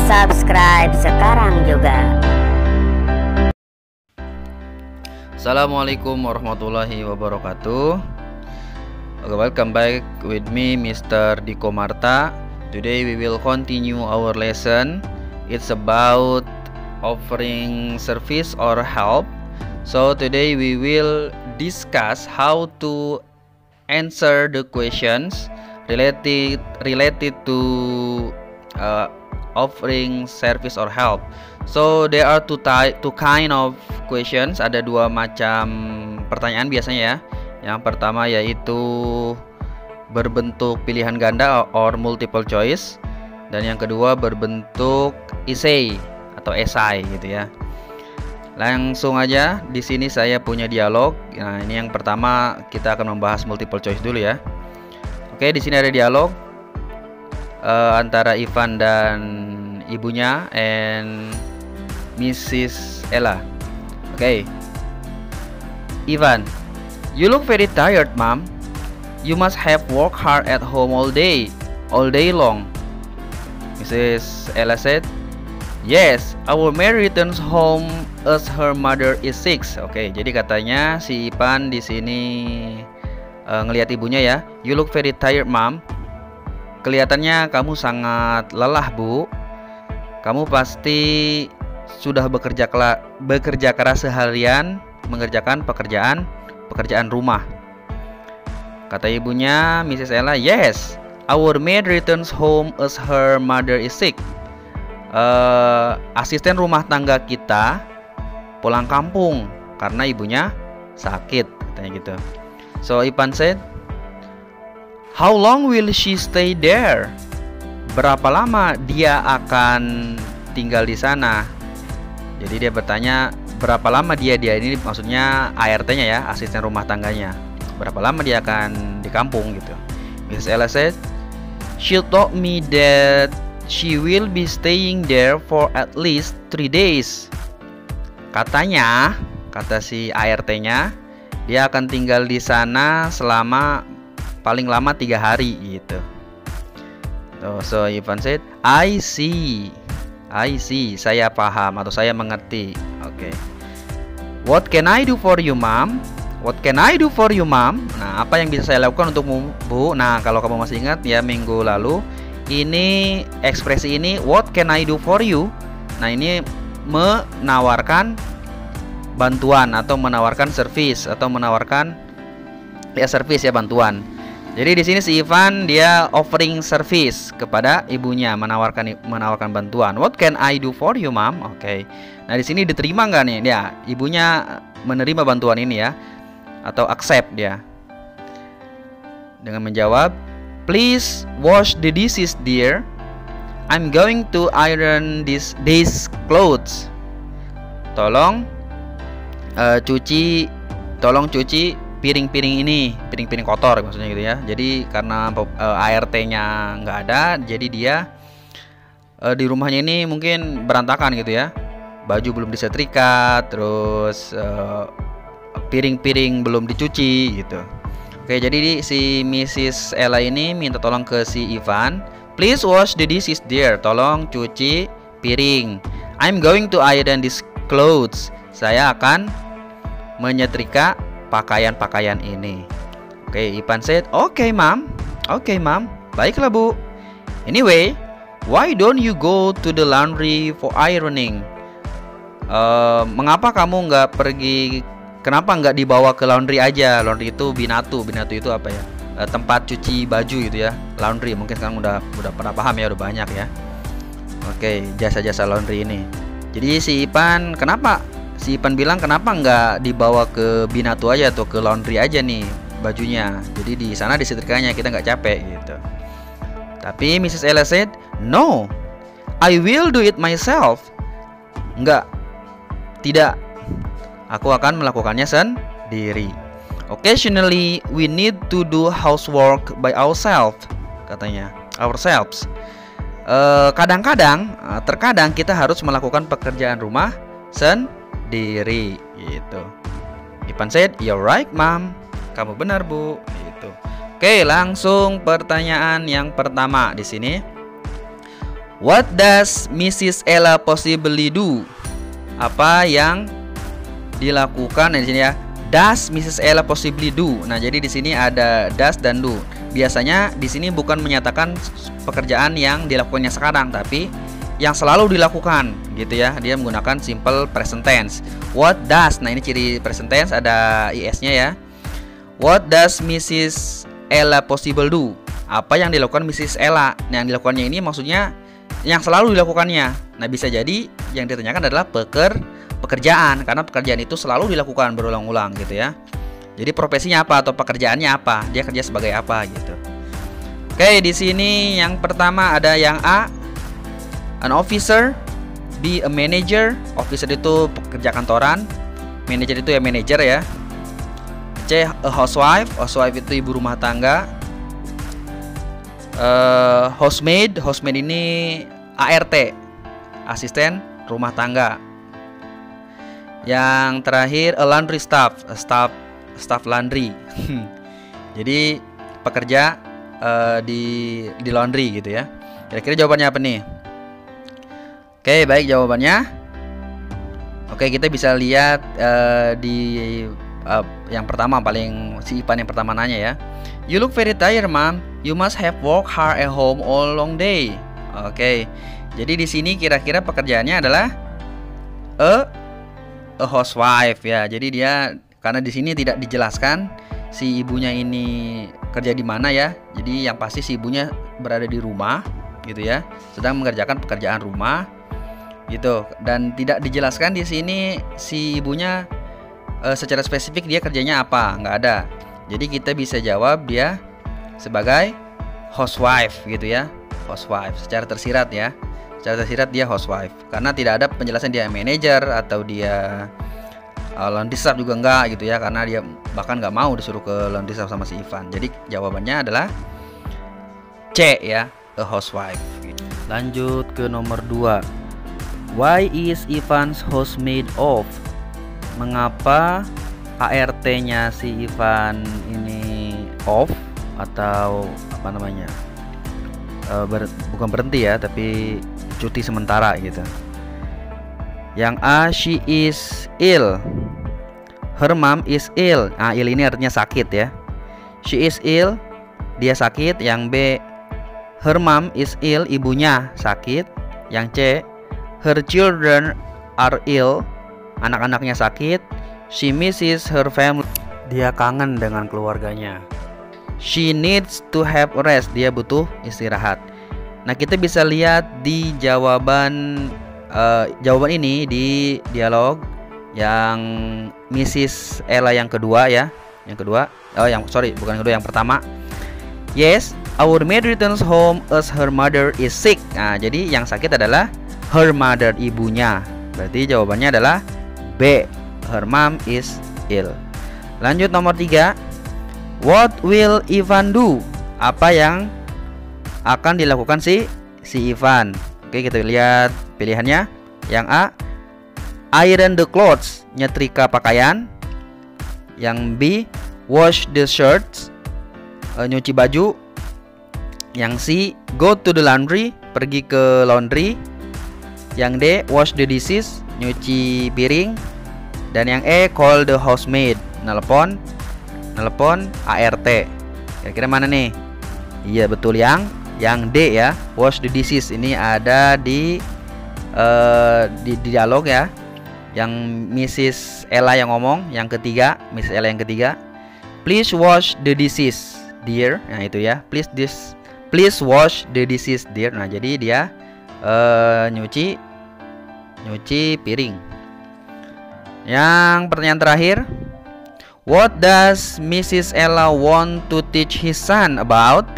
subscribe sekarang juga. Assalamualaikum warahmatullahi wabarakatuh. Welcome back with me, Mr. Diko Marta. Today we will continue our lesson. It's about offering service or help. So today we will discuss how to answer the questions related to offering service or help. So there are two kind of questions. Ada dua macam pertanyaan biasanya ya. Yang pertama yaitu berbentuk pilihan ganda or multiple choice, dan yang kedua berbentuk essay atau esai gitu ya. Langsung aja, di sini saya punya dialog. Nah, ini yang pertama kita akan membahas multiple choice dulu ya. Oke, di sini ada dialog antara Ivan dan ibunya and Mrs. Ella. Oke. Ivan, you look very tired, Mom. You must have worked hard at home all day long. Mrs. Ella said, yes, our Mary returns home as her mother is sick. Oke, jadi katanya si Ivan di sini ngelihat ibunya ya. You look very tired, Mom. Kelihatannya kamu sangat lelah, Bu. Kamu pasti sudah bekerja keras seharian mengerjakan pekerjaan rumah. Kata ibunya, Mrs. Ella, yes, our maid returns home as her mother is sick. Asisten rumah tangga kita pulang kampung karena ibunya sakit, katanya gitu. So Ivan said, how long will she stay there? Berapa lama dia akan tinggal di sana? Jadi dia bertanya berapa lama dia ini maksudnya ART-nya ya, asisten rumah tangganya. Berapa lama dia akan di kampung gitu. Mrs. Ella said, she told me that she will be staying there for at least 3 days. Katanya, kata si ART-nya, dia akan tinggal di sana selama paling lama 3 hari gitu. So Ivan said, I see, saya paham atau saya mengerti. Oke. What can I do for you, Mom? What can I do for you, Mom? Nah, apa yang bisa saya lakukan untukmu, Bu? Nah, kalau kamu masih ingat ya, minggu lalu ini ekspresi ini what can I do for you? Nah, ini menawarkan bantuan atau menawarkan service atau menawarkan ya service ya, bantuan. Jadi di sini si Ivan dia offering service kepada ibunya, menawarkan bantuan. What can I do for you, Mom? Oke. Nah, di sini diterima nggak nih dia? Ibunya menerima bantuan ini ya, atau accept dia dengan menjawab, please wash the dishes, dear. I'm going to iron these clothes. Tolong cuci piring-piring ini, piring-piring kotor maksudnya gitu ya. Jadi karena ART-nya nggak ada, jadi dia di rumahnya ini mungkin berantakan gitu ya. Baju belum disetrika, terus piring-piring belum dicuci gitu. Oke, jadi si Mrs. Ella ini minta tolong ke si Ivan, please wash the dishes, dear. Tolong cuci piring. I'm going to iron these clothes. Saya akan menyetrika pakaian-pakaian ini. Oke, Ivan said, okay, Mom. Baiklah, Bu. Anyway, why don't you go to the laundry for ironing? Mengapa kamu nggak pergi? Kenapa nggak dibawa ke laundry aja? Laundry itu binatu itu apa ya? Tempat cuci baju gitu ya. Laundry mungkin sekarang udah pernah paham ya, udah banyak ya. Oke, jasa-jasa laundry ini. Jadi si Ivan bilang kenapa nggak dibawa ke binatu aja atau ke laundry aja nih bajunya. Jadi di sana disetrikanya, kita nggak capek gitu. Tapi Mrs. Ella said, no, I will do it myself. Tidak, aku akan melakukannya sendiri. Occasionally we need to do housework by ourselves, katanya. Terkadang kita harus melakukan pekerjaan rumah sendiri gitu. Ivan said, you're right, Mom. Kamu benar, Bu. Gitu. Oke, langsung pertanyaan yang pertama di sini. What does Mrs. Ella possibly do? Apa yang dilakukan di sini ya? Does Mrs. Ella possibly do? Nah, jadi di sini ada does dan do. Biasanya di sini bukan menyatakan pekerjaan yang dilakukannya sekarang, tapi yang selalu dilakukan gitu ya. Dia menggunakan simple present tense. What does? Nah, ini ciri present tense, ada is-nya ya. What does Mrs. Ella possible do? Apa yang dilakukan Mrs. Ella? Nah, yang dilakukannya ini maksudnya yang selalu dilakukannya. Nah, bisa jadi yang ditanyakan adalah pekerjaan, karena pekerjaan itu selalu dilakukan berulang-ulang gitu ya. Jadi profesinya apa atau pekerjaannya apa? Dia kerja sebagai apa gitu. Oke, di sini yang pertama ada yang A, an officer. B, a manager. Officer itu pekerja kantoran. Manager itu ya manajer ya. C, a housewife. Housewife itu ibu rumah tangga. Housemaid. Housemaid ini ART, asisten rumah tangga. Yang terakhir a laundry staff. Staff laundry. Jadi pekerja di laundry gitu ya. Kira-kira jawabannya apa nih? Oke, baik jawabannya. Oke, kita bisa lihat di yang pertama, paling si Ipan yang pertama nanya ya. You look very tired, mom. You must have worked hard at home all long day. Oke. Jadi di sini kira-kira pekerjaannya adalah a housewife ya. Jadi dia, karena di sini tidak dijelaskan si ibunya ini kerja di mana ya. Jadi yang pasti si ibunya berada di rumah gitu ya, sedang mengerjakan pekerjaan rumah gitu. Dan tidak dijelaskan di sini si ibunya secara spesifik dia kerjanya apa, nggak ada. Jadi kita bisa jawab dia sebagai housewife gitu ya. Housewife secara tersirat ya. Secara tersirat dia housewife, karena tidak ada penjelasan dia manager atau dia laundry staff juga enggak gitu ya, karena dia bahkan nggak mau disuruh ke laundry staff sama si Ivan. Jadi jawabannya adalah C ya, a housewife. Lanjut ke nomor 2. Why is Ivan's housemaid off? Mengapa ART-nya si Ivan ini off atau apa namanya? Bukan berhenti ya, tapi cuti sementara gitu. Yang A, she is ill. Her mom is ill. Nah, ill ini artinya sakit ya. She is ill, dia sakit. Yang B, her mom is ill, ibunya sakit. Yang C, her children are ill, anak-anaknya sakit. She misses her family, dia kangen dengan keluarganya. She needs to have rest, dia butuh istirahat. Nah, kita bisa lihat di jawaban ini di dialog yang Mrs. Ella yang kedua ya. Yang kedua, bukan yang kedua, yang pertama. Yes, our maid returns home as her mother is sick. Nah, jadi yang sakit adalah her mother, ibunya. Berarti jawabannya adalah B, her mom is ill. Lanjut nomor 3. What will Ivan do? Apa yang akan dilakukan si Ivan? Oke, kita lihat pilihannya. Yang A, iron the clothes, nyetrika pakaian. Yang B, wash the shirts, nyuci baju. Yang C, go to the laundry, pergi ke laundry. Yang D, wash the dishes, nyuci piring. Dan yang E, call the housemaid, nelpon ART. Kira-kira mana nih? Iya, betul, yang D ya, wash the dishes. Ini ada di dialog ya, yang Mrs. Ella yang ngomong, yang ketiga, Mrs. Ella yang ketiga. Please wash the dishes, dear. Nah, itu ya, please wash the dishes, dear. Nah, jadi dia nyuci piring. Yang pertanyaan terakhir, what does Mrs. Ella want to teach his son about?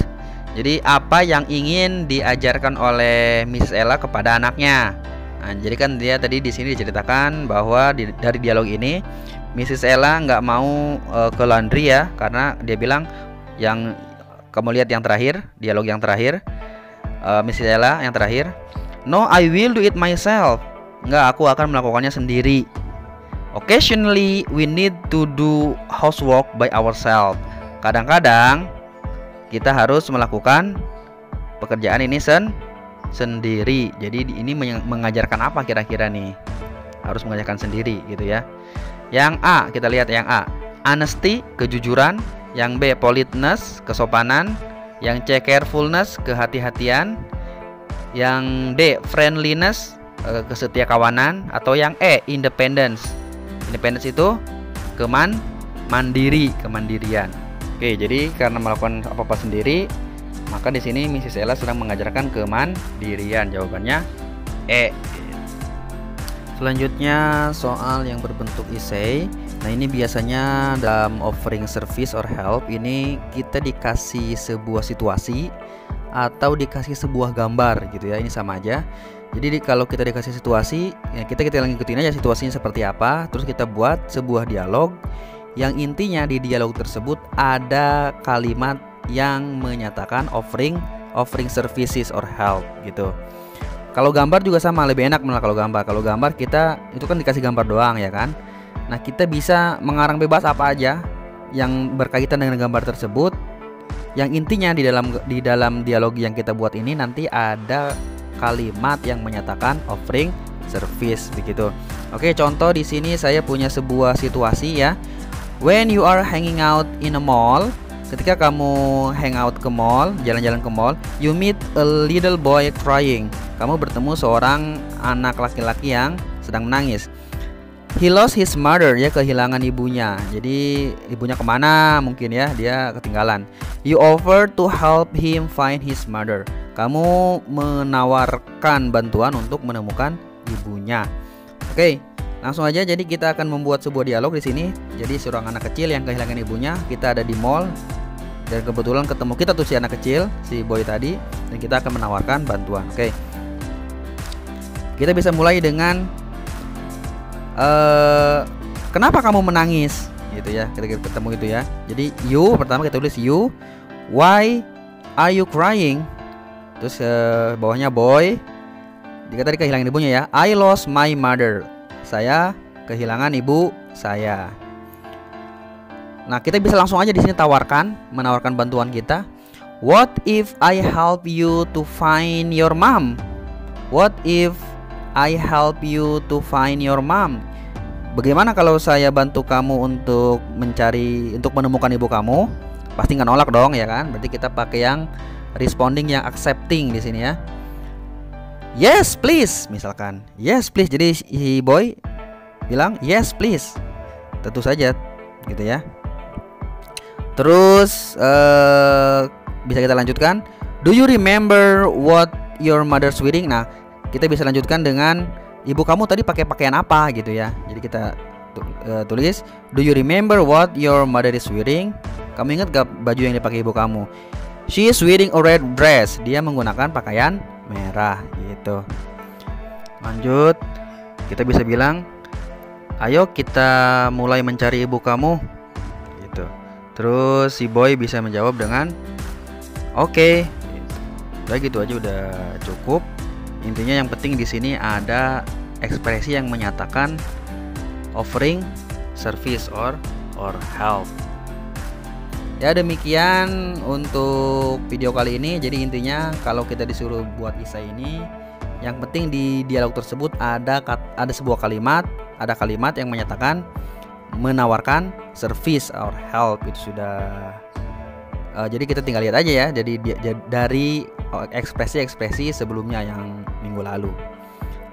Jadi apa yang ingin diajarkan oleh Mrs. Ella kepada anaknya? Nah, jadi kan dia tadi di sini diceritakan bahwa dari dialog ini Mrs. Ella nggak mau ke laundry ya, karena dia bilang, yang kamu lihat yang terakhir, dialog yang terakhir, Mrs. Ella yang terakhir, no, I will do it myself. Nggak, aku akan melakukannya sendiri. Occasionally we need to do housework by ourselves. Kadang-kadang kita harus melakukan pekerjaan ini sendiri. Jadi ini mengajarkan apa kira-kira nih? Harus mengajarkan sendiri gitu ya. Yang A, kita lihat yang A, honesty, kejujuran. Yang B, politeness, kesopanan. Yang C, carefulness, kehati-hatian. Yang D, friendliness, kesetiakawanan. Atau yang E, independence. Independence itu kemandirian. Oke, jadi karena melakukan apa-apa sendiri, maka di sini Mrs. Ella sedang mengajarkan kemandirian. Jawabannya E. Selanjutnya soal yang berbentuk essay. Nah, ini biasanya dalam offering service or help ini kita dikasih sebuah situasi atau dikasih sebuah gambar gitu ya. Ini sama aja. Jadi kalau kita dikasih situasi, ya kita ngikutin aja situasinya seperti apa, terus kita buat sebuah dialog yang intinya di dialog tersebut ada kalimat yang menyatakan offering services or help gitu. Kalau gambar juga sama, lebih enak malah kalau gambar. Kalau gambar kita itu kan dikasih gambar doang ya kan. Nah, kita bisa mengarang bebas apa aja yang berkaitan dengan gambar tersebut. Yang intinya di dalam dialog yang kita buat ini nanti ada kalimat yang menyatakan offering service begitu. Oke, contoh di sini saya punya sebuah situasi ya. When you are hanging out in a mall, ketika kamu hangout ke mall, jalan-jalan ke mall, you meet a little boy crying. Kamu bertemu seorang anak laki-laki yang sedang menangis. He lost his mother, ya kehilangan ibunya. Jadi ibunya kemana mungkin ya, dia ketinggalan. You offer to help him find his mother. Kamu menawarkan bantuan untuk menemukan ibunya. Oke, langsung aja. Jadi kita akan membuat sebuah dialog di sini. Jadi seorang anak kecil yang kehilangan ibunya, kita ada di mall dan kebetulan ketemu kita tuh si anak kecil, si boy tadi, dan kita akan menawarkan bantuan. Oke. Kita bisa mulai dengan kenapa kamu menangis gitu ya. Kita ketemu itu ya. Jadi you, pertama kita tulis you. Why are you crying? Terus bawahnya boy. Jika tadi kehilangan ibunya ya. I lost my mother. Saya kehilangan ibu saya. Nah, kita bisa langsung aja di sini menawarkan bantuan kita. What if I help you to find your mom? What if I help you to find your mom? Bagaimana kalau saya bantu kamu untuk menemukan ibu kamu? Pasti nggak nolak dong ya kan? Berarti kita pakai yang responding, yang accepting di sini ya. Yes please, misalkan. Yes please. Jadi si boy bilang yes please. Tentu saja gitu ya. Terus bisa kita lanjutkan. Do you remember what your mother's wearing? Nah, kita bisa lanjutkan dengan ibu kamu tadi pakai pakaian apa gitu ya. Jadi kita tulis, do you remember what your mother is wearing? Kamu ingat gak baju yang dipakai ibu kamu? She is wearing a red dress. Dia menggunakan pakaian merah gitu. Lanjut, kita bisa bilang, ayo kita mulai mencari ibu kamu gitu. Terus si boy bisa menjawab dengan oke. Udah gitu aja udah cukup. Intinya yang penting di sini ada ekspresi yang menyatakan offering service or help. Ya, demikian untuk video kali ini. Jadi intinya kalau kita disuruh buat essay ini, yang penting di dialog tersebut ada sebuah kalimat, ada kalimat yang menyatakan menawarkan service or help. Itu sudah jadi kita tinggal lihat aja ya. Jadi dari ekspresi-ekspresi sebelumnya yang minggu lalu.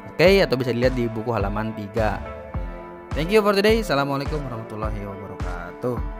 Oke, atau bisa dilihat di buku halaman 3. Thank you for today. Assalamualaikum warahmatullahi wabarakatuh.